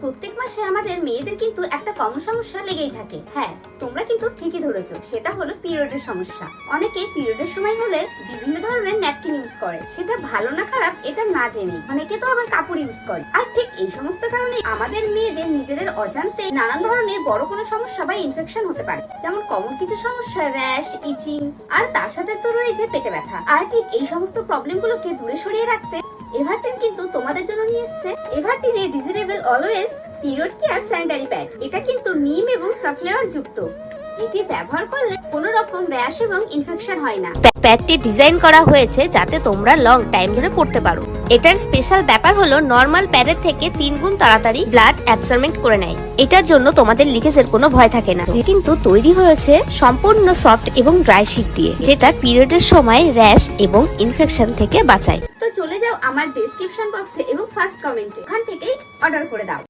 প্রত্যেক মাসে আমাদের মেয়েদের কিন্তু একটা কমন সমস্যা লেগেই থাকে। হ্যাঁ, তোমরা কিন্তু ঠিকই ধরেছো, সেটা হলো পিরিয়ডের সমস্যা। অনেকে পিরিয়ডের সময় হলে বিভিন্ন ধরনের ন্যাপকিন ইউজ করে, সেটা ভালো না খারাপ এটা না জেনে। অনেকে তো আবার কাপড় ইউজ করে। আর ঠিক এই সমস্ত কারণে আমাদের মেয়েদের নিজেদের অজান্তে নানান ধরনের বড় কোনো সমস্যা বা ইনফেকশন হতে পারে। যেমন কমন কিছু সমস্যা র্যাশ, ইচিং, আর তার সাথে তো রয়েছে পেটে ব্যথা। আর ঠিক এই সমস্ত প্রবলেম গুলোকে দূরে সরিয়ে রাখতে এভারটিন কিন্তু তোমাদের জন্য নিয়ে এসেছে এভারটিনের ডিজিটেবল always period care sanitary pad. এটা কিন্তু নিম এবং সানফ্লাওয়ার যুক্ত। এটি ব্যবহার করলে কোনো রকম র্যাশ এবং ইনফেকশন হয় না। প্যাডটি ডিজাইন করা হয়েছে যাতে তোমরা লং টাইম ধরে পড়তে পারো। এটার স্পেশাল ব্যাপার হলো নরমাল প্যাডের থেকে 3 গুণ তাড়াতাড়ি ব্লাড অ্যাবসর্বেন্ট করে নেয়। এটার জন্য তোমাদের লিকেজের কোনো ভয় থাকে না। কিন্তু তৈরি হয়েছে সম্পূর্ণ সফট এবং ড্রাই শীট দিয়ে, যেটা পিরিয়ডের সময় র্যাশ এবং ইনফেকশন থেকে বাঁচায়। তো চলে যাও আমার ডেসক্রিপশন বক্সে এবং ফার্স্ট কমেন্টে, ওখান থেকেই অর্ডার করে দাও।